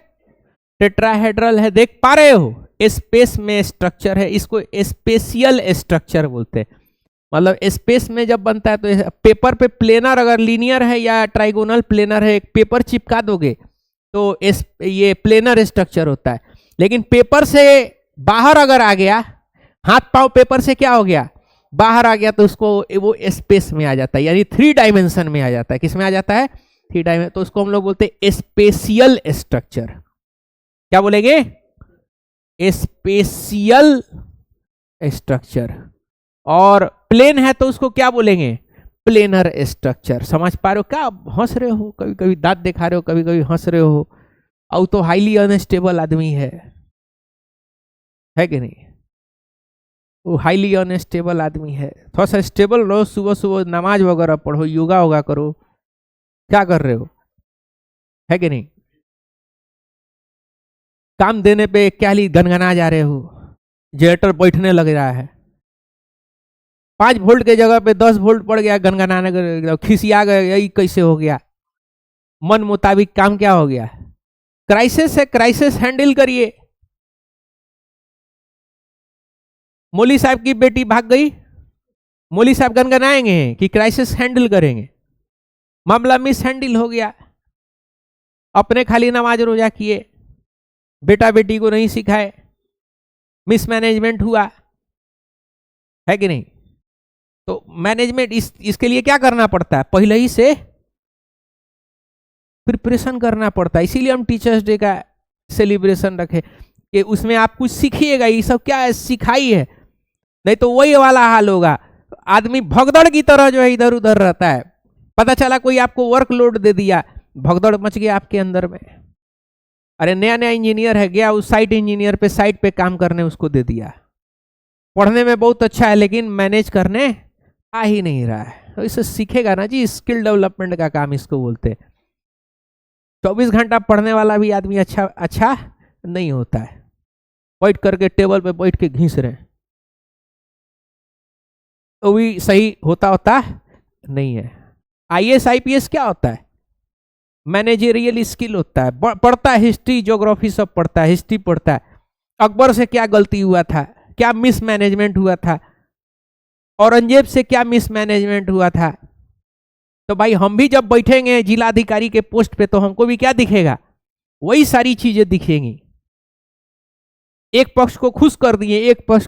टेट्राहेड्रल है। देख पा रहे हो? स्पेस में स्ट्रक्चर है, इसको स्पेशियल स्ट्रक्चर बोलते हैं। मतलब स्पेस में जब बनता है तो पेपर पे प्लेनर अगर लीनियर है या ट्राइगोनल प्लेनर है, एक पेपर चिपका दोगे तो ये प्लेनर स्ट्रक्चर होता है। लेकिन पेपर से बाहर अगर आ गया, हाथ पांव पेपर से क्या हो गया? बाहर आ गया, तो उसको वो स्पेस में आ जाता है, यानी 3 डायमेंशन में आ जाता है। किस में आ जाता है? 3 डायमेंशन। तो उसको हम लोग बोलते हैं स्पेशियल स्ट्रक्चर। क्या बोलेंगे? Special structure. और प्लेन है तो उसको क्या बोलेंगे? Planar structure. समझ पा रहे हो? क्या हंस रहे हो? कभी कभी दांत दिखा रहे हो, कभी कभी हंस रहे हो। और तो हाईली अनस्टेबल आदमी है कि नहीं? वो हाईली अनस्टेबल आदमी है। थोड़ा सा स्टेबल रहो, सुबह सुबह नमाज वगैरह पढ़ो, योगा वोगा करो। क्या कर रहे हो? है कि नहीं? काम देने पे क्या ली गनगना जा रहे हो? जनरेटर बैठने लग रहा है, 5 वोल्ट के जगह पे 10 वोल्ट पड़ गया, गनगनाने खिसिया गया। यही कैसे हो गया? मन मुताबिक काम क्या हो गया? क्राइसिस है, क्राइसिस हैंडल करिए। मौली साहब की बेटी भाग गई, मौली साहब गनगनाएंगे कि क्राइसिस हैंडल करेंगे? मामला मिस हैंडल हो गया। अपने खाली नमाज रोजा किए, बेटा बेटी को नहीं सिखाए, मिसमैनेजमेंट हुआ। है कि नहीं? तो मैनेजमेंट इसके लिए क्या करना पड़ता है? पहले ही से प्रिपरेशन करना पड़ता है। इसीलिए हम टीचर्स डे का सेलिब्रेशन रखे कि उसमें आप कुछ सीखिएगा। ये सब क्या है? सिखाई है। नहीं तो वही वाला हाल होगा, आदमी भगदड़ की तरह जो है इधर उधर रहता है। पता चला कोई आपको वर्कलोड दे दिया, भगदड़ मच गया आपके अंदर में। अरे नया नया इंजीनियर है, गया उस साइट इंजीनियर पे, साइट पे काम करने उसको दे दिया। पढ़ने में बहुत अच्छा है लेकिन मैनेज करने आ ही नहीं रहा है। तो इसे सीखेगा ना जी, स्किल डेवलपमेंट का काम इसको बोलते हैं। 24 घंटा पढ़ने वाला भी आदमी अच्छा नहीं होता है। बैठ करके टेबल पे बैठ के घिस रहे, तो भी सही होता नहीं है। IAS IPS क्या होता है? मैनेजरियल स्किल होता है। पढ़ता है हिस्ट्री ज्योग्राफी सब पढ़ता है, हिस्ट्री पढ़ता है। अकबर से क्या गलती हुआ था, क्या मिसमैनेजमेंट हुआ था, औरंगजेब से क्या मिसमैनेजमेंट हुआ था। तो भाई हम भी जब बैठेंगे जिलाधिकारी के पोस्ट पे तो हमको भी क्या दिखेगा? वही सारी चीजें दिखेंगी। एक पक्ष को खुश कर दिए, एक पक्ष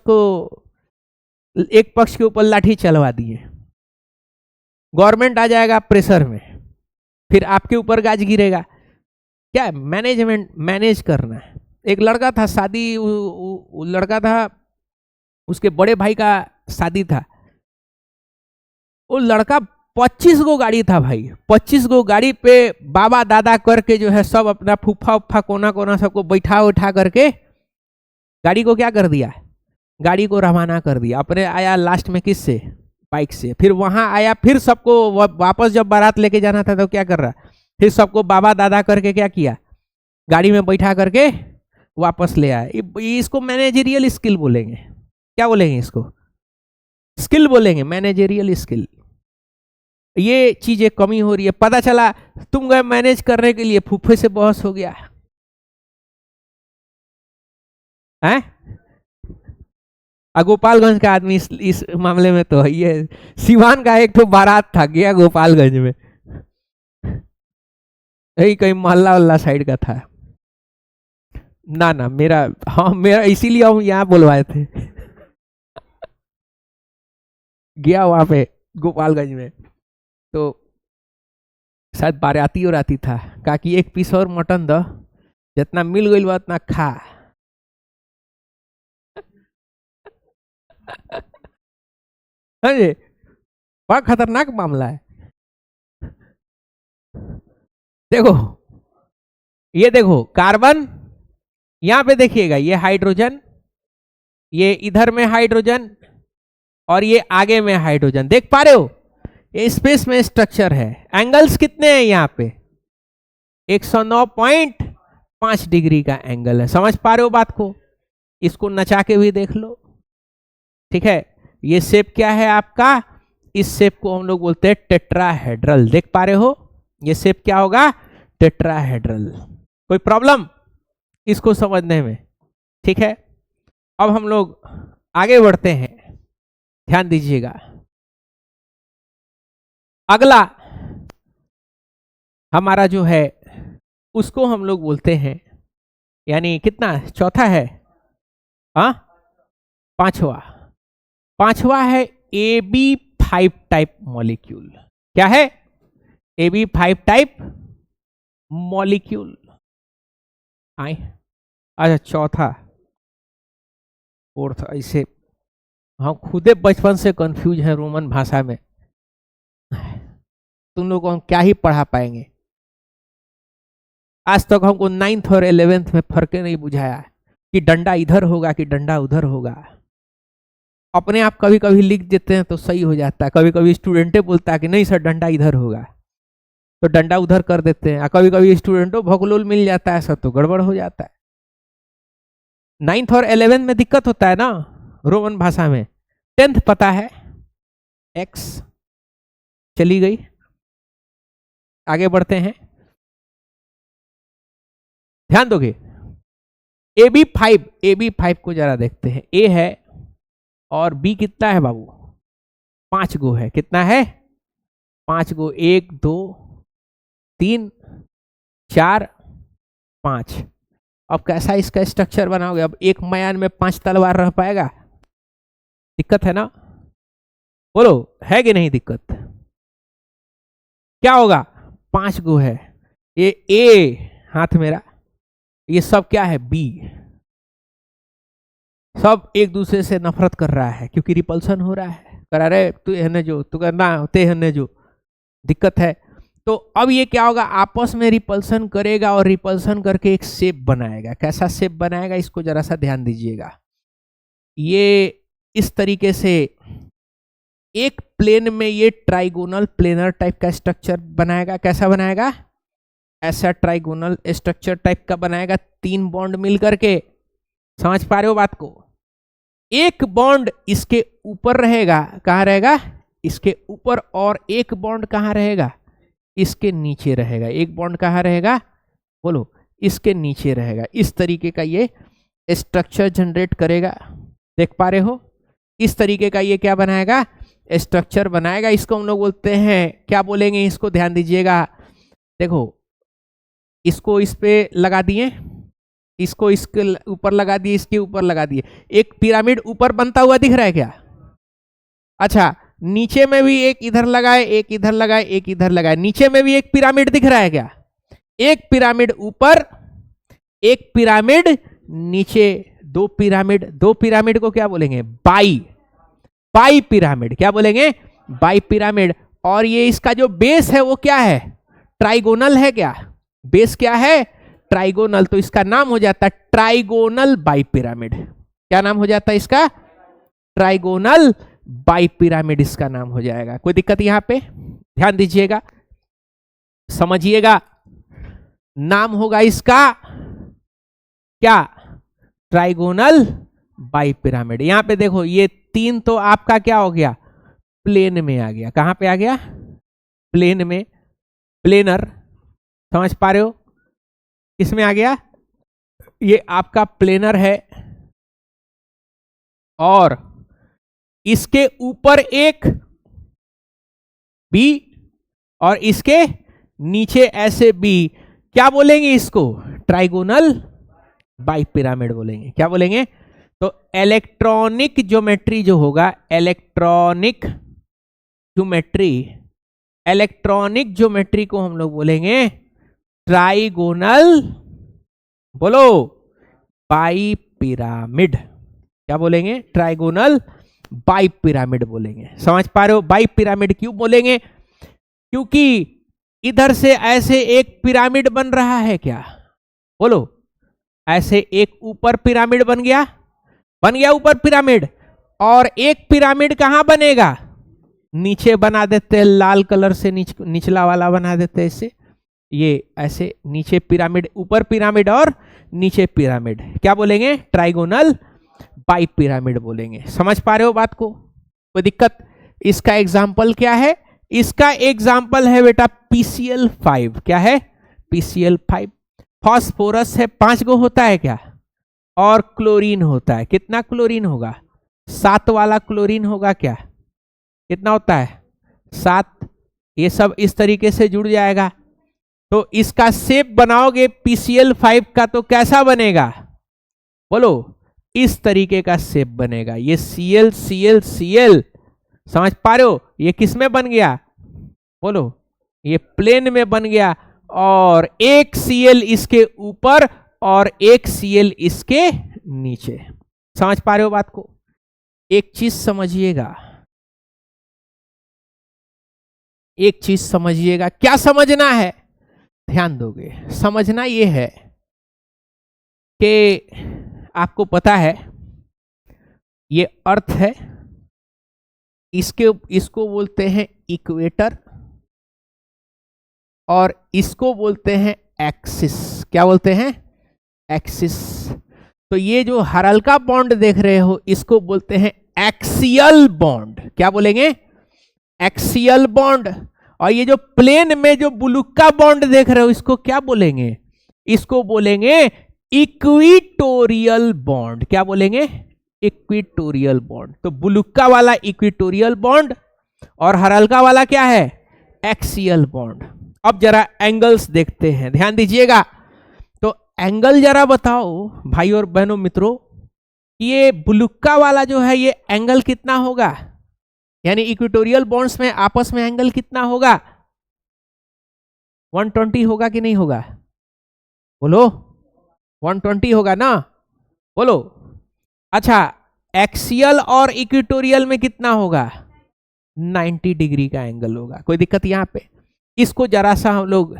के ऊपर लाठी चलवा दिए, गवर्नमेंट आ जाएगा प्रेशर में, फिर आपके ऊपर गाज गिरेगा। क्या है? मैनेजमेंट, मैनेज करना है। एक लड़का था, शादी, लड़का था, उसके बड़े भाई का शादी था। वो लड़का 25 गो गाड़ी था भाई, 25 गो गाड़ी पे बाबा दादा करके जो है सब अपना फूफा उफा कोना कोना सबको बैठा उठा करके गाड़ी को क्या कर दिया? गाड़ी को रवाना कर दिया। अपने आया लास्ट में किससे? बाइक से। फिर वहां आया, फिर सबको वापस जब बारात लेके जाना था तो क्या कर रहा? फिर सबको बाबा दादा करके क्या किया? गाड़ी में बैठा करके वापस ले आया। इसको मैनेजरियल स्किल बोलेंगे। क्या बोलेंगे इसको? स्किल बोलेंगे, मैनेजरियल स्किल। ये चीजें कमी हो रही है। पता चला तुम गए मैनेज करने के लिए, फूफे से बहस हो गया है। गोपालगंज का आदमी इस मामले में तो है। ये सिवान का एक तो बारात था, गया गोपालगंज में, यही कहीं मोहल्ला वल्ला साइड का था। ना ना मेरा, हाँ मेरा इसीलिए हम यहाँ बुलवाए थे। गया वहां पे गोपालगंज में, तो शायद बाराती और आती था, कहा कि एक पीस और मटन दो, जितना मिल गई बा उतना खा। समझे, बड़ा खतरनाक मामला है। देखो, ये देखो कार्बन, यहां पे देखिएगा ये हाइड्रोजन, ये इधर में हाइड्रोजन, और ये आगे में हाइड्रोजन, देख पा रहे हो, ये स्पेस में स्ट्रक्चर है। एंगल्स कितने हैं यहाँ पे, 109.5 डिग्री का एंगल है। समझ पा रहे हो बात को, इसको नचा के भी देख लो। ठीक है, ये शेप क्या है आपका, इस शेप को हम लोग बोलते हैं टेट्राहेड्रल। देख पा रहे हो, ये शेप क्या होगा, टेट्राहेड्रल। कोई प्रॉब्लम इसको समझने में? ठीक है, अब हम लोग आगे बढ़ते हैं, ध्यान दीजिएगा। अगला हमारा जो है उसको हम लोग बोलते हैं, यानी कितना, चौथा है, हाँ पांचवा, पांचवा है AB5 टाइप मॉलिक्यूल। क्या है, AB5 टाइप मॉलिक्यूल। आए, अच्छा चौथा, फोर्थ, ऐसे हम खुदे बचपन से कंफ्यूज हैं रोमन भाषा में, तुम लोग को हम क्या ही पढ़ा पाएंगे। आज तक हमको 9th और 11th में फर्क नहीं बुझाया कि डंडा इधर होगा कि डंडा उधर होगा। अपने आप कभी कभी लिख देते हैं तो सही हो जाता है, कभी कभी स्टूडेंटे बोलता है कि नहीं सर डंडा इधर होगा, तो डंडा उधर कर देते हैं। कभी कभी स्टूडेंटों भगोलोल मिल जाता है, सब तो गड़बड़ हो जाता है। 9th और 11th में दिक्कत होता है ना रोमन भाषा में। 10th पता है, एक्स चली गई, आगे बढ़ते हैं, ध्यान दोगे। AB5 को जरा देखते हैं। ए है और बी कितना है बाबू, 5 गो है। कितना है, 5 गो, 1 2 3 4 5। अब कैसा इसका स्ट्रक्चर बनाओगे, अब एक मयान में 5 तलवार रह पाएगा, दिक्कत है ना, बोलो है कि नहीं दिक्कत। क्या होगा, 5 गो है, ये ए हाथ मेरा, ये सब क्या है, बी, सब एक दूसरे से नफरत कर रहा है क्योंकि रिपल्सन हो रहा है, करा रहे तू हने जो, तू करना होते हने जो, दिक्कत है। तो अब ये क्या होगा, आपस में रिपल्सन करेगा और रिपल्सन करके एक शेप बनाएगा। कैसा शेप बनाएगा, इसको जरा सा ध्यान दीजिएगा। ये इस तरीके से एक प्लेन में ये ट्राइगोनल प्लेनर टाइप का स्ट्रक्चर बनाएगा। कैसा बनाएगा, ऐसा ट्राइगोनल स्ट्रक्चर टाइप का बनाएगा, 3 बॉन्ड मिल करके। समझ पा रहे हो बात को, एक बॉन्ड इसके ऊपर रहेगा, कहां रहेगा, इसके ऊपर, और एक बॉन्ड कहां रहेगा, इसके नीचे रहेगा। एक बॉन्ड कहां रहेगा, बोलो, इसके नीचे रहेगा। इस तरीके का ये स्ट्रक्चर जनरेट करेगा, देख पा रहे हो, इस तरीके का ये क्या बनाएगा, स्ट्रक्चर बनाएगा। इसको हम लोग बोलते हैं, क्या बोलेंगे इसको, ध्यान दीजिएगा। देखो, इसको इस पे लगा दिए, इसको इसके ऊपर लगा दिए, इसके ऊपर लगा दिए, एक पिरामिड ऊपर बनता हुआ दिख रहा है क्या। अच्छा, नीचे में भी एक इधर लगाए, एक इधर लगाए, एक इधर लगाए, नीचे में भी एक पिरामिड दिख रहा है क्या, एक पिरामिड ऊपर, एक पिरामिड नीचे, 2 पिरामिड। 2 पिरामिड को क्या बोलेंगे, बाई पिरामिड। क्या बोलेंगे, बाई पिरामिड। और ये इसका जो बेस है वो क्या है, ट्राइगोनल है क्या, बेस क्या है, ट्राइगोनल। तो इसका नाम हो जाता है ट्राइगोनल बाई पिरामिड। क्या नाम हो जाता है इसका, ट्राइगोनल बाई पिरामिड इसका नाम हो जाएगा। कोई दिक्कत यहां पे, ध्यान दीजिएगा, समझिएगा। नाम होगा इसका क्या, ट्राइगोनल बाई पिरामिड। यहां पे देखो, ये 3 तो आपका क्या हो गया, प्लेन में आ गया। कहां पे आ गया, प्लेन में, प्लेनर। समझ पा रहे हो, इसमें आ गया, ये आपका प्लेनर है, और इसके ऊपर एक बी, और इसके नीचे ऐसे बी। क्या बोलेंगे इसको, ट्राइगोनल बाई पिरामिड बोलेंगे। क्या बोलेंगे? तो इलेक्ट्रॉनिक ज्योमेट्री जो होगा, इलेक्ट्रॉनिक ज्योमेट्री को हम लोग बोलेंगे ट्राइगोनल, बोलो, बाई पिरामिड। क्या बोलेंगे? ट्राइगोनल बाई पिरामिड बोलेंगे। समझ पा रहे हो? बाई पिरामिड क्यों बोलेंगे? क्योंकि इधर से ऐसे एक पिरामिड बन रहा है। क्या बोलो? ऐसे एक ऊपर पिरामिड बन गया ऊपर पिरामिड, और एक पिरामिड कहां बनेगा? नीचे बना देते हैं, लाल कलर से निचला वाला बना देते हैं इसे। ये ऐसे नीचे पिरामिड, ऊपर पिरामिड और नीचे पिरामिड। क्या बोलेंगे? ट्राइगोनल बाई पिरामिड बोलेंगे। समझ पा रहे हो बात को? कोई दिक्कत? इसका एग्जाम्पल क्या है? इसका एग्जाम्पल है बेटा PCl5। क्या है? PCl5। फास्फोरस है, 5 गो होता है क्या? और क्लोरीन होता है। कितना क्लोरीन होगा? 7 वाला क्लोरीन होगा। क्या कितना होता है? 7। ये सब इस तरीके से जुड़ जाएगा। तो इसका शेप बनाओगे PCl5 का तो कैसा बनेगा? बोलो, इस तरीके का शेप बनेगा। ये Cl Cl Cl, समझ पा रहे हो? ये किस में बन गया? बोलो, ये प्लेन में बन गया, और एक Cl इसके ऊपर और एक Cl इसके नीचे। समझ पा रहे हो बात को? एक चीज समझिएगा, एक चीज समझिएगा। क्या समझना है? ध्यान दोगे? समझना ये है कि आपको पता है ये अर्थ है, इसको बोलते हैं इक्वेटर, और इसको बोलते हैं एक्सिस। क्या बोलते हैं? एक्सिस। तो ये जो हल्का बॉन्ड देख रहे हो, इसको बोलते हैं एक्सियल बॉन्ड। क्या बोलेंगे? Axial bond. और ये जो प्लेन में जो बुलुक्का बॉन्ड देख रहे हो, इसको क्या बोलेंगे? इसको बोलेंगे इक्विटोरियल बॉन्ड। क्या बोलेंगे? Equatorial bond. तो बुलुक्का वाला इक्विटोरियल बॉन्ड, और हल्का वाला क्या है? Axial bond. अब जरा एंगल्स देखते हैं, ध्यान दीजिएगा। तो एंगल जरा बताओ भाई और बहनों मित्रों, ये बुलुक्का वाला जो है, ये एंगल कितना होगा? यानी इक्वेटोरियल बॉन्ड्स में आपस में एंगल कितना होगा? 120 होगा कि नहीं होगा? बोलो, 120 होगा ना? बोलो। अच्छा, एक्सियल और इक्वेटोरियल में कितना होगा? 90 डिग्री का एंगल होगा। कोई दिक्कत यहां पे? इसको जरा सा हम लोग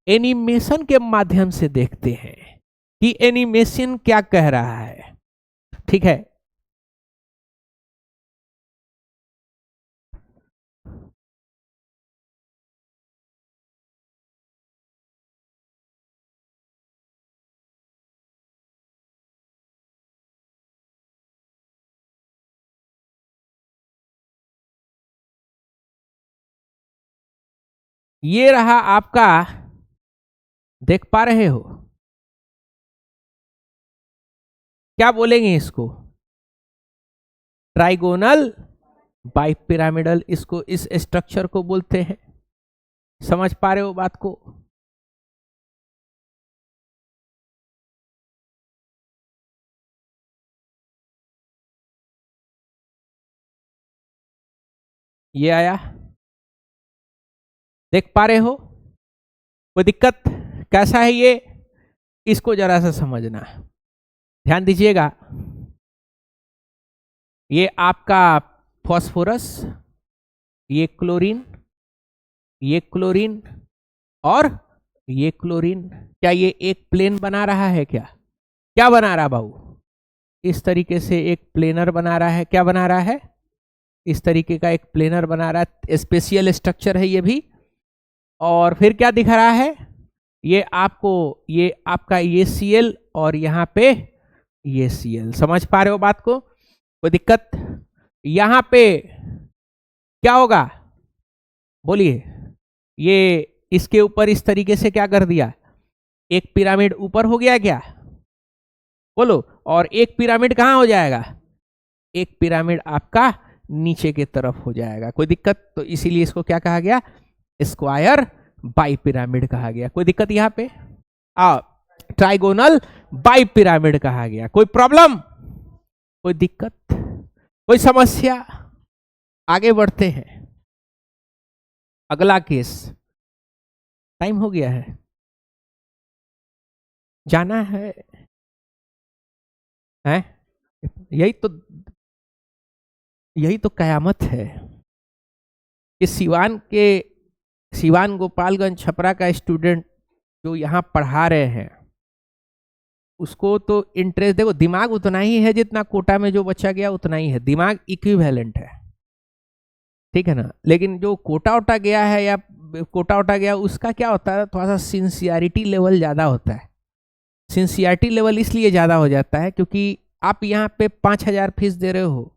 एनिमेशन के माध्यम से देखते हैं कि एनिमेशन क्या कह रहा है। ठीक है? ये रहा आपका, देख पा रहे हो? क्या बोलेंगे इसको? ट्राइगोनल बाइपिरामिडल, इसको, इस स्ट्रक्चर को बोलते हैं। समझ पा रहे हो बात को? ये आया, देख पा रहे हो? कोई दिक्कत? कैसा है ये? इसको जरा सा समझना, ध्यान दीजिएगा। ये आपका फास्फोरस, ये क्लोरीन, ये क्लोरीन और ये क्लोरीन। क्या ये एक प्लेन बना रहा है? क्या क्या बना रहा बाबू? इस तरीके से एक प्लेनर बना रहा है। क्या बना रहा है? इस तरीके का एक प्लेनर बना रहा है। स्पेशियल स्ट्रक्चर है ये भी। और फिर क्या दिखा रहा है? ये आपको, ये आपका ये Cl और यहाँ पे ये Cl। समझ पा रहे हो बात को? कोई दिक्कत? यहाँ पे क्या होगा? बोलिए। ये इसके ऊपर इस तरीके से क्या कर दिया? एक पिरामिड ऊपर हो गया क्या? बोलो। और एक पिरामिड कहाँ हो जाएगा? एक पिरामिड आपका नीचे की तरफ हो जाएगा। कोई दिक्कत? तो इसीलिए इसको क्या कहा गया? स्क्वायर बाई पिरामिड कहा गया। कोई दिक्कत यहाँ पे? ट्राइगोनल बाई पिरामिड कहा गया। कोई प्रॉब्लम, कोई दिक्कत, कोई समस्या? आगे बढ़ते हैं। अगला केस, टाइम हो गया है, जाना है, हैं? यही तो कयामत है कि सिवान गोपालगंज छपरा का स्टूडेंट जो यहाँ पढ़ा रहे हैं, उसको तो इंटरेस्ट, देखो दिमाग उतना ही है जितना कोटा में जो बच्चा गया उतना ही है, दिमाग इक्विवेलेंट है, ठीक है ना। लेकिन जो कोटा उटा गया है या कोटा उटा गया, उसका क्या होता है, थोड़ा सा सिंसियरिटी लेवल ज़्यादा होता है। सिंसियरिटी लेवल इसलिए ज़्यादा हो जाता है क्योंकि आप यहाँ पे 5,000 फीस दे रहे हो,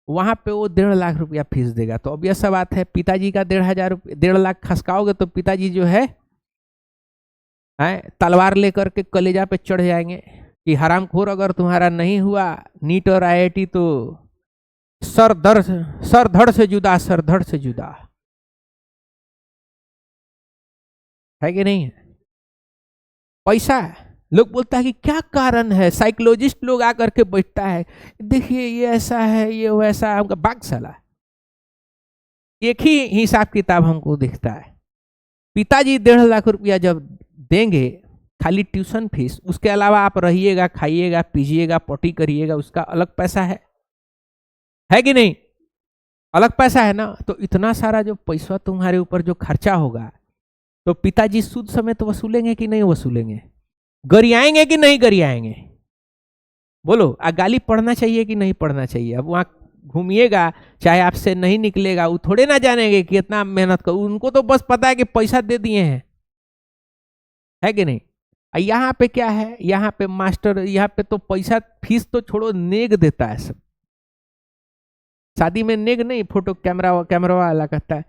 वहाँ पे वो 1.5 लाख रुपया फीस देगा। तो अब यह सब बात है, पिताजी का 1.5 लाख खसकाओगे तो पिताजी जो है तलवार लेकर के कलेजा पे चढ़ जाएंगे कि हरामखोर, अगर तुम्हारा नहीं हुआ नीट और IIT तो सर धड़ से जुदा, सर धड़ से जुदा, है कि नहीं? पैसा, लोग बोलता है कि क्या कारण है, साइकोलॉजिस्ट लोग आकर के बैठता है, देखिए ये ऐसा है, ये वैसा है, हमका बाग साला एक ही हिसाब किताब हमको दिखता है। पिताजी 1.5 लाख रुपया जब देंगे खाली ट्यूशन फीस, उसके अलावा आप रहिएगा, खाइएगा, पीजिएगा, पॉटी करिएगा, उसका अलग पैसा है कि नहीं? अलग पैसा है ना। तो इतना सारा जो पैसा तुम्हारे ऊपर जो खर्चा होगा, तो पिताजी सूद समेत वसूलेंगे कि नहीं वसूलेंगे? गरियाएंगे कि नहीं गरियाएंगे? बोलो। गाली पढ़ना चाहिए कि नहीं पढ़ना चाहिए? अब वहां घूमिएगा, चाहे आपसे नहीं निकलेगा, वो थोड़े ना जानेंगे कि इतना मेहनत कर, उनको तो बस पता है कि पैसा दे दिए हैं, है कि नहीं? यहाँ पे क्या है, यहाँ पे मास्टर, यहाँ पे तो पैसा फीस तो छोड़ो, नेग देता है सब। शादी में नेग नहीं, फोटो कैमरा वाला कहता है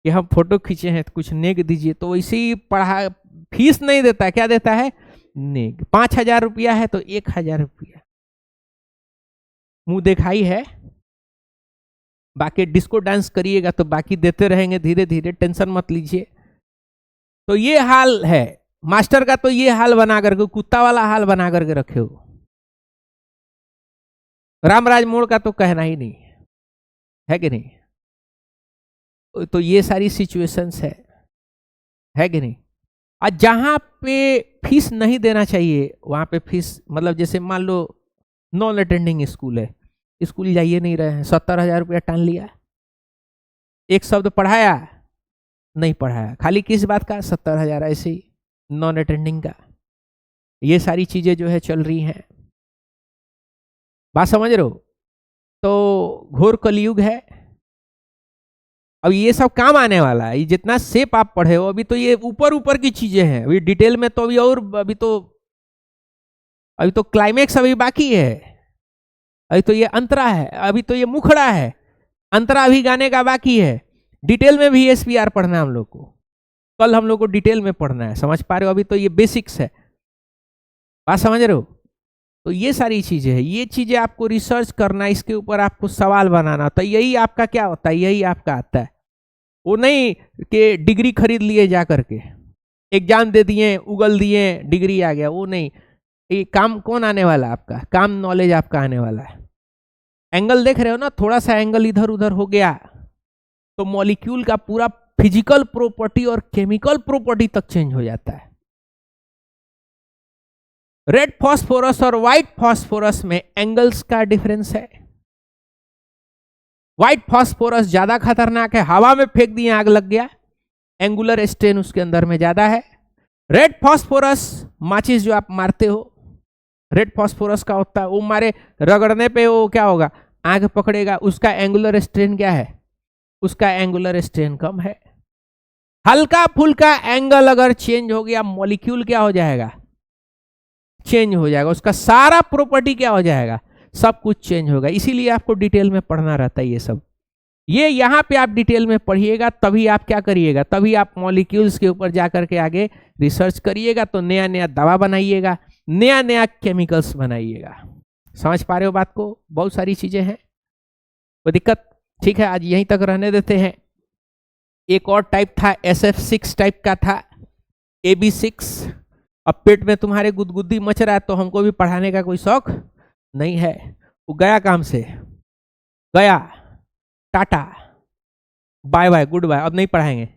कि हम फोटो खींचे हैं तो कुछ नेग दीजिए, तो वैसे ही पढ़ा फीस नहीं देता, क्या देता है? नेग। 5,000 रुपया है तो 1,000 रुपया मुंह दिखाई है, बाकी डिस्को डांस करिएगा तो बाकी देते रहेंगे धीरे धीरे, टेंशन मत लीजिए। तो ये हाल है मास्टर का, तो ये हाल बना करके, कुत्ता वाला हाल बना करके रखे हो। रामराज मोड़ का तो कहना ही नहीं है कि नहीं? तो ये सारी सिचुएशंस है कि नहीं? और जहां पे फीस नहीं देना चाहिए वहां पे फीस, मतलब जैसे मान लो नॉन अटेंडिंग स्कूल है, स्कूल जाइए नहीं रहे हैं, 70,000 रुपया टान लिया, एक शब्द पढ़ाया नहीं पढ़ाया, खाली किस बात का? 70,000 ऐसे ही नॉन अटेंडिंग का। ये सारी चीजें जो है चल रही हैं, बात समझ रहे हो? तो घोर कलयुग है। अब ये सब काम आने वाला है, ये जितना सेप आप पढ़े हो, अभी तो ये ऊपर ऊपर की चीजें हैं, अभी डिटेल में तो अभी तो क्लाइमेक्स अभी बाकी है, अभी तो ये अंतरा है, अभी तो ये मुखड़ा है, अंतरा अभी गाने का बाकी है। डिटेल में भी SPR पढ़ना है हम लोग को, कल हम लोग को डिटेल में पढ़ना है, समझ पा रहे हो? अभी तो ये बेसिक्स है, बात समझ रहे हो? तो ये सारी चीजें हैं, ये चीजें आपको रिसर्च करना, इसके ऊपर आपको सवाल बनाना, तो यही आपका क्या होता है, यही आपका आता है। वो नहीं कि डिग्री खरीद लिए जा करके, एग्जाम दे दिए, उगल दिए, डिग्री आ गया, वो नहीं। ये काम कौन आने वाला है? आपका काम, नॉलेज आपका आने वाला है। एंगल देख रहे हो ना, थोड़ा सा एंगल इधर उधर हो गया तो मॉलिक्यूल का पूरा फिजिकल प्रॉपर्टी और केमिकल प्रॉपर्टी तक चेंज हो जाता है। रेड फास्फोरस और व्हाइट फास्फोरस में एंगल्स का डिफरेंस है। व्हाइट फास्फोरस ज्यादा खतरनाक है, हवा में फेंक दिए आग लग गया, एंगुलर स्ट्रेन उसके अंदर में ज्यादा है। रेड फास्फोरस माचिस जो आप मारते हो, रेड फास्फोरस का होता है, वो मारे रगड़ने पे वो क्या होगा, आग पकड़ेगा, उसका एंगुलर स्ट्रेन क्या है? उसका एंगुलर स्ट्रेन कम है। हल्का फुल्का एंगल अगर चेंज हो गया, मॉलिक्यूल क्या हो जाएगा? चेंज हो जाएगा, उसका सारा प्रॉपर्टी क्या हो जाएगा? सब कुछ चेंज होगा। इसीलिए आपको डिटेल में पढ़ना रहता है ये सब। ये यहाँ पे आप डिटेल में पढ़िएगा, तभी आप क्या करिएगा, तभी आप मॉलिक्यूल्स के ऊपर जाकर के आगे रिसर्च करिएगा, तो नया नया दवा बनाइएगा, नया नया केमिकल्स बनाइएगा। समझ पा रहे हो बात को? बहुत सारी चीजें हैं, कोई दिक्कत? ठीक है, आज यहीं तक रहने देते हैं। एक और टाइप था SF6 टाइप का था, AB6, अब पेट में तुम्हारे गुदगुदी मच रहा है तो हमको भी पढ़ाने का कोई शौक नहीं है। वो गया काम से, गया, tata, bye bye, good bye, अब नहीं पढ़ाएंगे।